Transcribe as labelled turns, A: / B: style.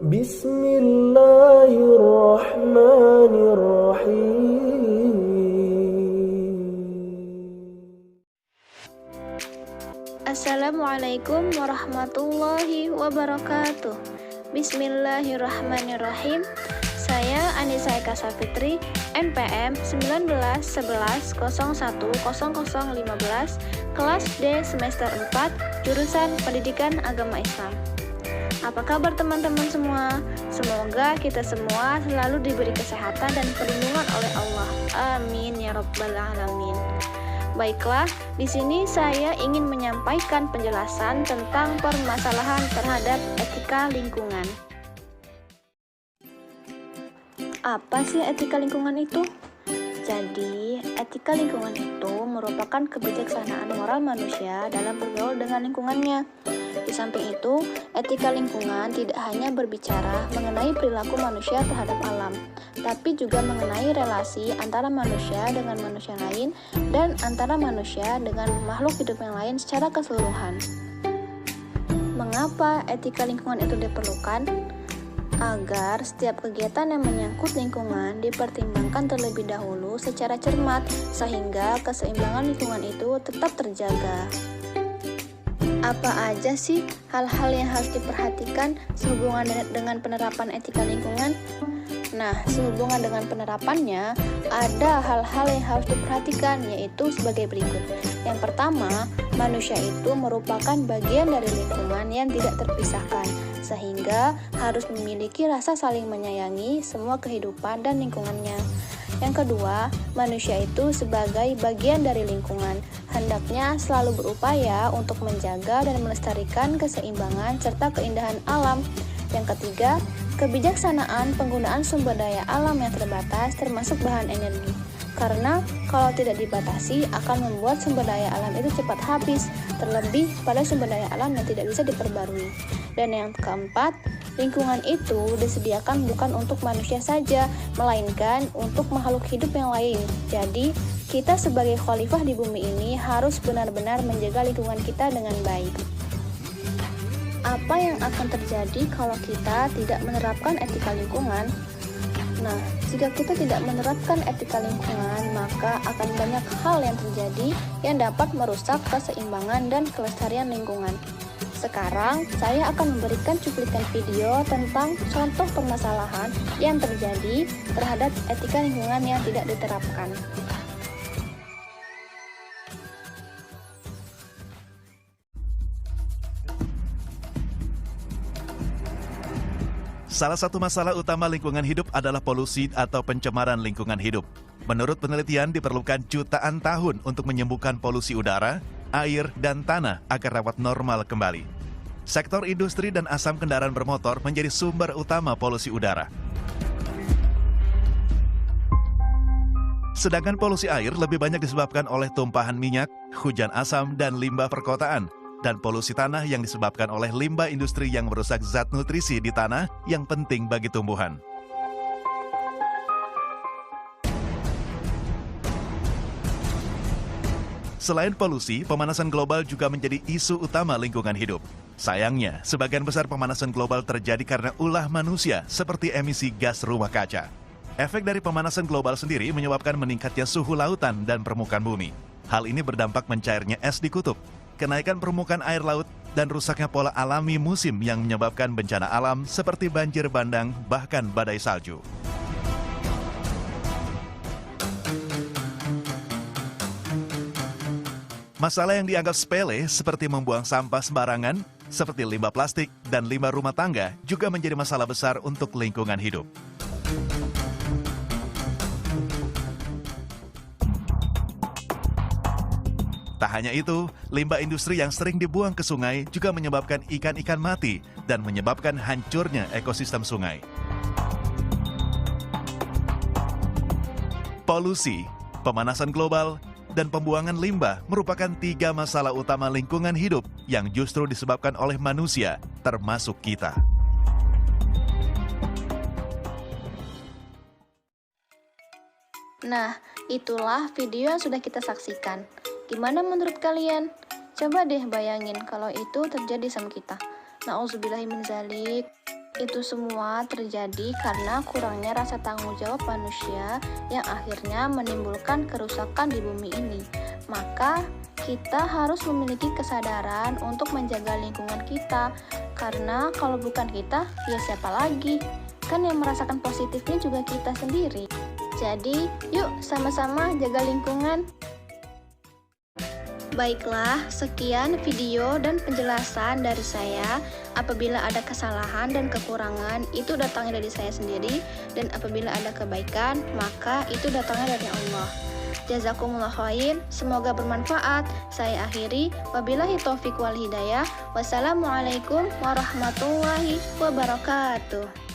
A: Assalamualaikum warahmatullahi wabarakatuh. Bismillahirrahmanirrahim. Saya Anissa Eka Safitri, NPM 1911010015, kelas D semester 4, jurusan Pendidikan Agama Islam. Apa kabar teman-teman semua? Semoga kita semua selalu diberi kesehatan dan perlindungan oleh Allah. Amin ya rabbal alamin. Baiklah, di sini saya ingin menyampaikan penjelasan tentang permasalahan terhadap etika lingkungan. Apa sih etika lingkungan itu? Jadi, etika lingkungan itu merupakan kebijaksanaan moral manusia dalam bergaul dengan lingkungannya. Di samping itu, etika lingkungan tidak hanya berbicara mengenai perilaku manusia terhadap alam, tapi juga mengenai relasi antara manusia dengan manusia lain dan antara manusia dengan makhluk hidup yang lain secara keseluruhan. Mengapa etika lingkungan itu diperlukan? Agar setiap kegiatan yang menyangkut lingkungan dipertimbangkan terlebih dahulu secara cermat, sehingga keseimbangan lingkungan itu tetap terjaga. Apa aja sih hal-hal yang harus diperhatikan sehubungan dengan penerapan etika lingkungan? Nah, sehubungan dengan penerapannya, ada hal-hal yang harus diperhatikan, yaitu sebagai berikut. Yang pertama, manusia itu merupakan bagian dari lingkungan yang tidak terpisahkan, sehingga harus memiliki rasa saling menyayangi semua kehidupan dan lingkungannya. Yang kedua, manusia itu sebagai bagian dari lingkungan, hendaknya selalu berupaya untuk menjaga dan melestarikan keseimbangan serta keindahan alam. Yang ketiga, kebijaksanaan penggunaan sumber daya alam yang terbatas termasuk bahan energi. Karena kalau tidak dibatasi akan membuat sumber daya alam itu cepat habis, terlebih pada sumber daya alam yang tidak bisa diperbarui. Dan yang keempat, lingkungan itu disediakan bukan untuk manusia saja, melainkan untuk makhluk hidup yang lain. Jadi, kita sebagai khalifah di bumi ini harus benar-benar menjaga lingkungan kita dengan baik. Apa yang akan terjadi kalau kita tidak menerapkan etika lingkungan? Nah, jika kita tidak menerapkan etika lingkungan, maka akan banyak hal yang terjadi yang dapat merusak keseimbangan dan kelestarian lingkungan. Sekarang, saya akan memberikan cuplikan video tentang contoh permasalahan yang terjadi terhadap etika lingkungan yang tidak diterapkan.
B: Salah satu masalah utama lingkungan hidup adalah polusi atau pencemaran lingkungan hidup. Menurut penelitian, diperlukan jutaan tahun untuk menyembuhkan polusi udara, air, dan tanah agar dapat normal kembali. Sektor industri dan asam kendaraan bermotor menjadi sumber utama polusi udara. Sedangkan polusi air lebih banyak disebabkan oleh tumpahan minyak, hujan asam, dan limbah perkotaan. Dan polusi tanah yang disebabkan oleh limbah industri yang merusak zat nutrisi di tanah yang penting bagi tumbuhan. Selain polusi, pemanasan global juga menjadi isu utama lingkungan hidup. Sayangnya, sebagian besar pemanasan global terjadi karena ulah manusia seperti emisi gas rumah kaca. Efek dari pemanasan global sendiri menyebabkan meningkatnya suhu lautan dan permukaan bumi. Hal ini berdampak mencairnya es di kutub, kenaikan permukaan air laut, dan rusaknya pola alami musim yang menyebabkan bencana alam seperti banjir bandang, bahkan badai salju. Masalah yang dianggap sepele seperti membuang sampah sembarangan, seperti limbah plastik dan limbah rumah tangga juga menjadi masalah besar untuk lingkungan hidup. Tak hanya itu, limbah industri yang sering dibuang ke sungai juga menyebabkan ikan-ikan mati dan menyebabkan hancurnya ekosistem sungai. Polusi, pemanasan global, dan pembuangan limbah merupakan 3 masalah utama lingkungan hidup yang justru disebabkan oleh manusia, termasuk kita.
A: Nah, itulah video yang sudah kita saksikan. Gimana menurut kalian? Coba deh bayangin kalau itu terjadi sama kita. Nauzubillahi min dzalik. Itu semua terjadi karena kurangnya rasa tanggung jawab manusia yang akhirnya menimbulkan kerusakan di bumi ini. Maka kita harus memiliki kesadaran untuk menjaga lingkungan kita, karena kalau bukan kita, ya siapa lagi? Kan yang merasakan positifnya juga kita sendiri. Jadi, yuk sama-sama jaga lingkungan. Baiklah, sekian video dan penjelasan dari saya. Apabila ada kesalahan dan kekurangan, itu datangnya dari saya sendiri. Dan apabila ada kebaikan, maka itu datangnya dari Allah. Jazakumullah khair, semoga bermanfaat. Saya akhiri, wabillahi taufiq wal hidayah. Wassalamualaikum warahmatullahi wabarakatuh.